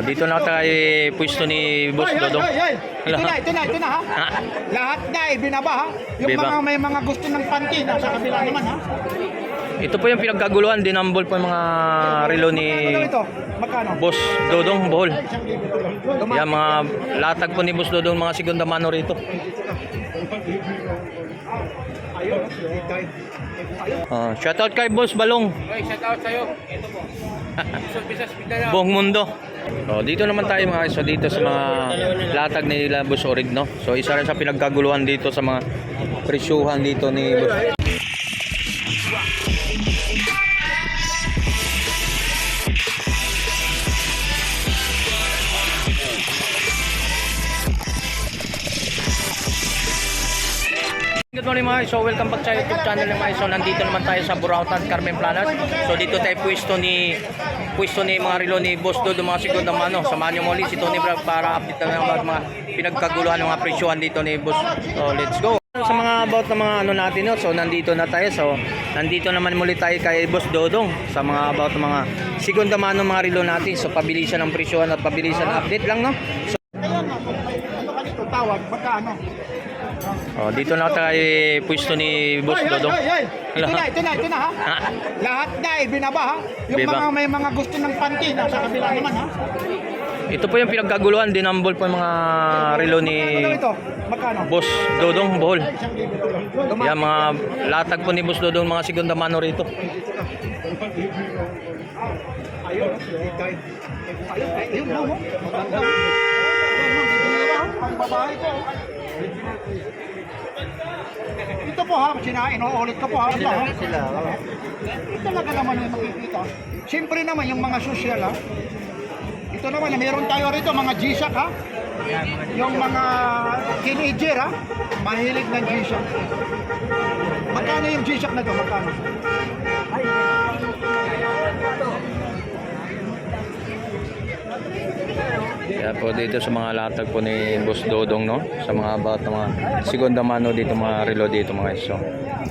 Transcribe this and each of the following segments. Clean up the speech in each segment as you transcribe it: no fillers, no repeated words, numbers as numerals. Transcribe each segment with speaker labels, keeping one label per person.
Speaker 1: Dito na tayo pwesto ni Boss Dodong.
Speaker 2: Ito na ha. Lahat na binaba ha. Yung
Speaker 1: Biba.
Speaker 2: mga may mga gusto ng panty nasa kabila naman ha.
Speaker 1: Ito po yung pinagkaguluhan, dinambol po yung mga relo ni
Speaker 2: Ito, magkano?
Speaker 1: Boss Dodong Bohol. Yan mga latag po ni Boss Dodong, mga segunda mano rito. Shoutout kay Boss Balong.
Speaker 3: Okay, shout out sa'yo. Ito po. Bisas Mindanao.
Speaker 1: Buong mundo. So, dito naman tayo mga guys, so dito sa mga latag nila Boss Orig, no? So isa rin sa pinagkaguluhan dito sa mga presyuhan dito ni Boss. Good morning mga guys, so welcome back sa YouTube channel ng mga guys. So nandito naman tayo sa Burautan, Carmen Planas. So dito tayo pwesto ni mga relo ni Boss Dodo, mga segunda mano. Samahan niyo muli si Tony Vlog para update na lang mga pinagkaguluhan ng mga presyuhan dito ni Boss. So let's go. Sa mga about ng mga ano natin, no? So nandito na tayo. So nandito naman muli tayo kay Boss Dodong sa mga about ng mga segunda mano mga relo natin. So pabilisan ng presyuhan at pabilisan update lang, no? So
Speaker 2: Ano kanito tawag? Magkano?
Speaker 1: dito na tayo pwesto ni Boss Dodong.
Speaker 2: Ito na ha. Lahat na binaba ha. Yung
Speaker 1: Biba.
Speaker 2: mga may mga gusto ng panty nasa kabila naman ha.
Speaker 1: Ito po yung pinagkaguluhan, dinambol po yung mga relo ni
Speaker 2: Ito, magkano?
Speaker 1: Boss Dodong Bohol. Yan mga latag po ni Boss Dodong, mga segunda mano rito.
Speaker 2: Ayun, mo. Ang babae ko. Ito po ha, inuulit ko po ha. Ito talaga naman yung makikita. Siyempre naman yung mga social ha. Ito naman, meron tayo rito mga G-Shock ha. Yung mga teenager ha. Mahilig ng G-Shock. Magkano yung G-Shock na to? Magkano?
Speaker 1: Kaya po dito sa mga latag po ni Boss Dodong, no? Sa mga about ng mga segunda mano dito, mga relo dito mga guys. So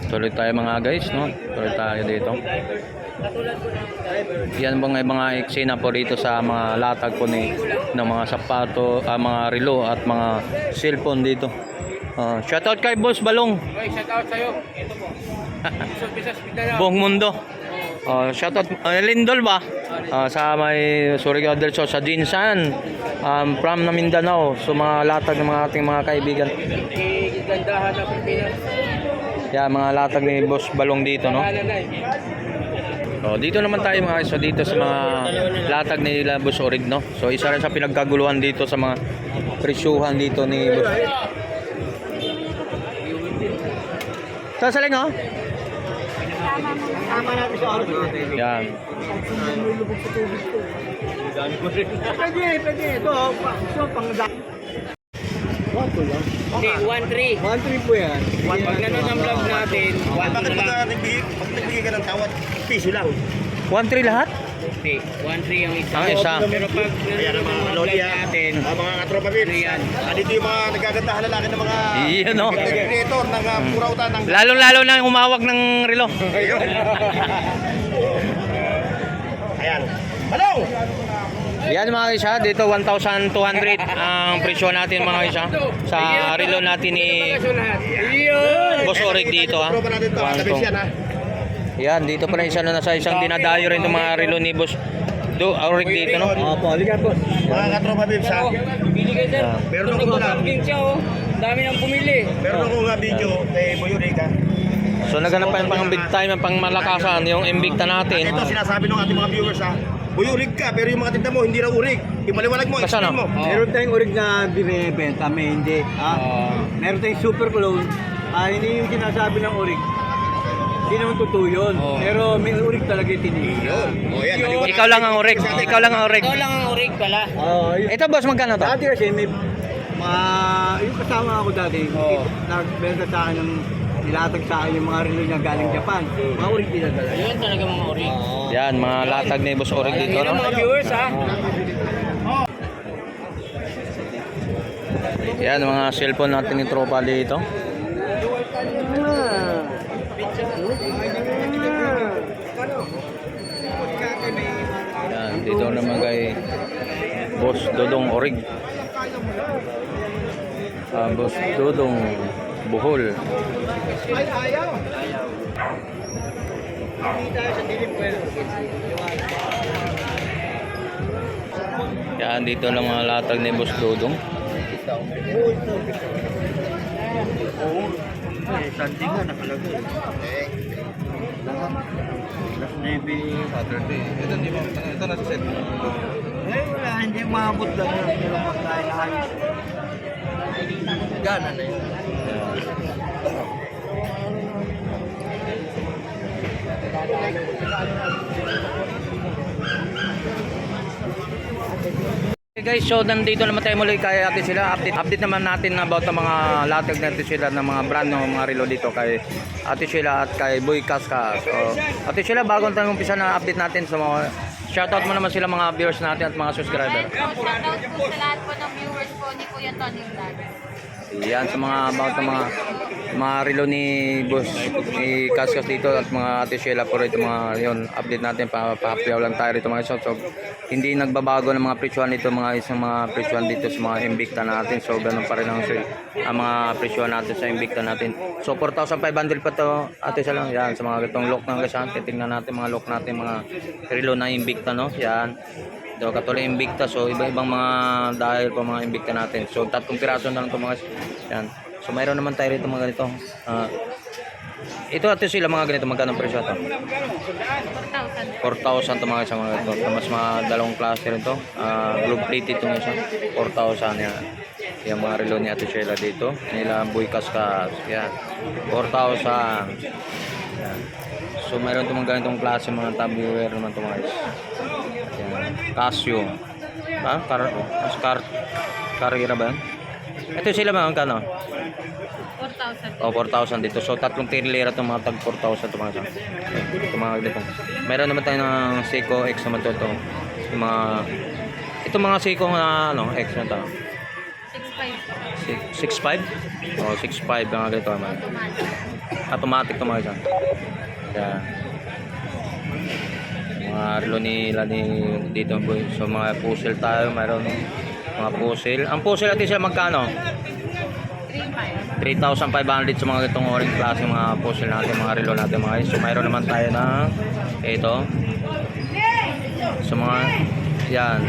Speaker 1: tuloy tayo mga guys, no? Tuloy tayo dito. Yan mga eksena po dito sa mga latag po ni ng mga sapato, mga relo at mga cellphone dito. Shoutout kay Boss Balong.
Speaker 3: Okay, shout out sa'yo. Ito po. Bisas Mindanao.
Speaker 1: Buong mundo. Shoutout Lindol ba? Sa may Surigao del Sur, sa Jinsan, from na Mindanao. So mga latag ng mga ating mga kaibigan.
Speaker 3: Gandahan ng Pilipinas.
Speaker 1: Yan mga latag ni Boss Balong dito, no? Dito naman tayo mga guys, so dito sa mga latag nila Boss Orig, no? So isa rin sa pinagkaguluhan dito sa mga presyuhan dito ni Boss. Sasaling oh? Yan.
Speaker 2: Pwede. Ito, pang
Speaker 3: Hindi, 1-3.
Speaker 2: 1-3 po yan.
Speaker 3: Pag gano'n ang vlog natin, 1-2
Speaker 2: Bakit
Speaker 3: na lang.
Speaker 2: nagbigay ka ng tawad? Piso lang.
Speaker 1: 1-3 lahat?
Speaker 3: Hindi, 1-3 ang isa.
Speaker 1: Ang isa.
Speaker 3: Pero pag
Speaker 2: Ayan ang mga
Speaker 3: vlog
Speaker 2: loli
Speaker 3: natin,
Speaker 2: mga katropa bits.
Speaker 3: Ayan.
Speaker 2: Dito yung mga nagagandahan lalaki ng mga
Speaker 1: Iyan, no?
Speaker 2: creator ng Burautan ng
Speaker 1: Lalo-lalo na yung humawak ng relo.
Speaker 2: Ayan. Hello!
Speaker 1: Yan mga guys ha, dito 1,200 ang presyo natin mga guys ha, sa relo natin ni Boss Orig dito ha.
Speaker 2: Katropa natin to. Tabi siya na.
Speaker 1: Yan, dito pa rin isa na nasa isang dinadayo rin itong mga relo ni Boss Orig dito, no?
Speaker 2: Opo, ligan po. Mga katropa bits ha.
Speaker 3: Bili kayo sir.
Speaker 2: Meron ako na.
Speaker 3: Din siya oh. Dami nang pumili.
Speaker 2: Meron ako nga video kay Boy Rica.
Speaker 1: So naghanap pa yung pang big time, yung pang malakasan, yung Invicta natin.
Speaker 2: Ito sinasabi ng ating mga viewers ha. Boy urig ka, pero yung mga tinda mo hindi raw urig. Ipaliwanag mo,
Speaker 1: Basta
Speaker 2: explain
Speaker 1: no?
Speaker 2: mo.
Speaker 4: Meron tayong orig na binibenta, may hindi. Meron tayong super clone. Hindi yung sinasabi ng orig. Hindi naman totoo yun. Pero may orig talaga yung tinigil.
Speaker 2: Yun. O yan, maliwanag.
Speaker 1: Ikaw lang ang orig. Ikaw lang ang orig.
Speaker 3: Ikaw lang ang orig pala.
Speaker 1: Ito boss, magkano to?
Speaker 4: Dati kasi may yung kasama ako dati, nagbenta sa akin ng nilatag sa akin yung mga relo niya galing Japan. Mga orig dinadala.
Speaker 3: Yun talaga mga orig.
Speaker 1: Yan, mga latag ni Boss Orig dito,
Speaker 3: Yun ang
Speaker 1: no?
Speaker 3: mga viewers ha.
Speaker 1: Yan, mga cellphone natin ni tropa dito. Yan, dito naman kay Boss Dodong Orig. Boss Dodong Bohol.
Speaker 2: Ay, ayaw.
Speaker 1: Yan, dito lang mga latag ni Boss Dodong.
Speaker 4: Sunday nga nakalagay. Last Navy Saturday. Ito na sa set. Wala, hindi maabot lang yun. Pero pagkain na ayos. Gana na yun.
Speaker 1: Okay guys, so nandito naman tayo muli kay Ate Sheila. Update naman natin about ng mga latag na Ate Sheila ng mga brand ng mga relo dito kay Ate Sheila at kay Boy Casca. So Ate Sheila, bago tayo umpisa na update natin sa mga shoutout mo naman sila mga viewers natin at mga subscriber.
Speaker 5: Shoutout po sa lahat po ng viewers po ni Kuya Tony Vlog.
Speaker 1: Yan sa mga about ng mga relo ni Boss ni Cascas dito at mga Ate Sheila po rito mga yon update natin pa-happy lang tayo rito mga so hindi nagbabago ng mga presyohan dito mga isang mga presyohan dito sa mga Invicta natin so ganun pa rin ang mga presyohan natin sa Invicta natin so 4,500 pa to Ate Sheila yan sa mga itong lock ng kasante tingnan natin mga lock natin mga relo na Invicta no yan. So, katulad Invicta, so iba-ibang mga dahil po mga Invicta natin. So, 3 piraso na lang ito mga yan. So, mayroon naman tayo rito mga ganito. Ito Ate Sheila mga ganito, magkano presyo ito?
Speaker 5: 4,000.
Speaker 1: 4,000 ito mga isang mga ito. Mas mga dalawang klase rin ito. Globe plate ito nga siya. 4,000 yan. Yung mga relo ni Ate Sheila dito. Nila Boy Cascas. Yan. 4,000. Yan. So, mayroon ito mga ganitong klase mga tableware naman ito mga guys. Casio. Carrera ba yan? Ito sila mga kano?
Speaker 5: 4,000.
Speaker 1: O 4,000 dito. So tatlong tirlera itong mga tag 4,000 itong mga isa. Itong mga dito. Meron naman tayo ng Seiko X naman ito. Yung mga itong mga Seiko na ano, X na ito. 6.5? O 6.5 mga ganito. Automatic itong mga isa. Yan. Mga relo nila ni dito boy. So mga puzzle tayo, mayroon mga puzzle. Ang puzzle natin sila magkano? 3,500 sa mga itong orange klase mga puzzle natin, mga relo natin mga guys. So mayroon naman tayo na ito. So mga yan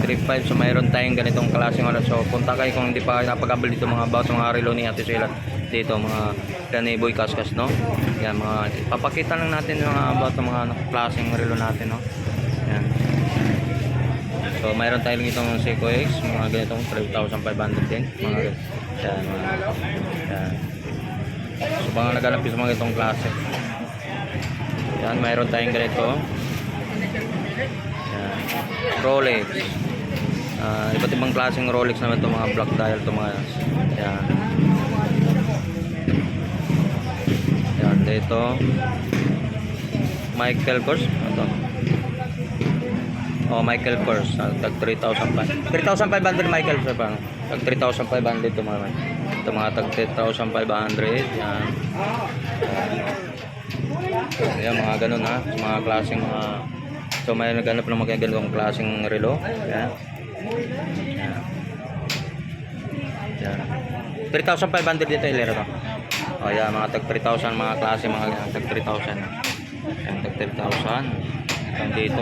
Speaker 1: 3,500 so mayroon tayong ganitong klaseng ano. So punta kayo kung hindi pa napag-abel dito mga about sa mga relo ni Ate Sheila dito mga ni Boy Cascas no. Yan mga ipapakita lang natin yung mga about ng mga klaseng relo natin no. Yan. So mayroon tayong itong Seiko X mga ganitong 3,500 din mga yan mga yan. So mga naghanap sa mga itong klase. Yan mayroon tayong ganito. Yan. Rolex. Iba't ibang klaseng Rolex naman itong mga black dial itong mga yan. Yan dito Michael Kors ito. Oh Michael Kors tag 3,500 Michael Kors pa tag 3,500 ito mga ito mga tag 3,500 yan. Yan mga ganun ha mga klaseng mga so may naghanap ng mga ganung klaseng relo yan. Yan. 3,500 dito ilero to. Oh yan mga tag 3,000 mga klase mga tag 3,000. Yan tag 3,000 dito.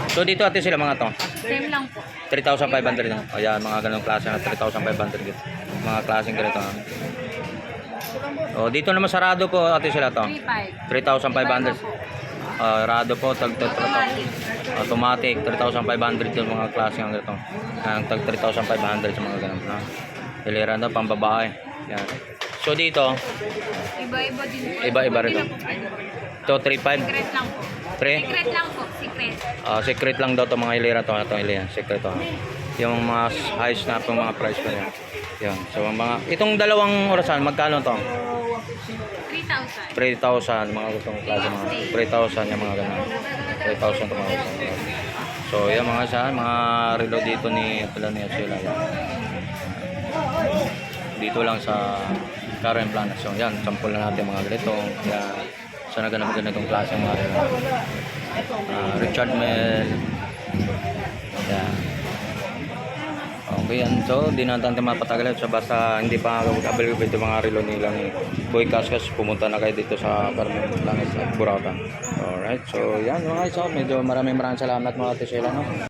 Speaker 1: So dito Ate Sheila mga to.
Speaker 5: Same lang po.
Speaker 1: 3,500 na. O yan, mga ganong klase na 3,500 dito. Mga klaseng ganito. O dito naman sa Rado po Ate Sheila to. 3,500. Rado po tag automatic 3,500 yung mga klase ng ganito. Ang tag 3,500 sa mga ganun. Hilera na pang babae. Yan. So dito,
Speaker 5: Iba-iba din po.
Speaker 1: iba-iba rin. Ito 3,500.
Speaker 5: Secret lang po.
Speaker 1: Pre?
Speaker 5: Secret lang po. Secret.
Speaker 1: Secret lang daw to mga hilera to, itong hilera, secret to. Yung mga highest na itong mga price pa niya. Yan. So mga itong dalawang orasan magkano to?
Speaker 5: 3,000.
Speaker 1: 3,000 mga gustong klase mga 3,000 yung mga ganun. 3,000 to mga ganun. So yan mga saan, mga relo dito ni Sheila yan. Dito lang sa Karen Planas. So yan, sample na natin mga ganito. Yan. So naganap ganitong klase mga relo. Richard Mille. Yan. Okay, yan. So, di na natin mapatagal. So, basta hindi pa available ito mga relo nila ni Boy Kaskas. Pumunta na kayo dito sa Carmen Planas at Burautan. Alright, so yan mga guys. So, medyo maraming salamat mga ate sila, no?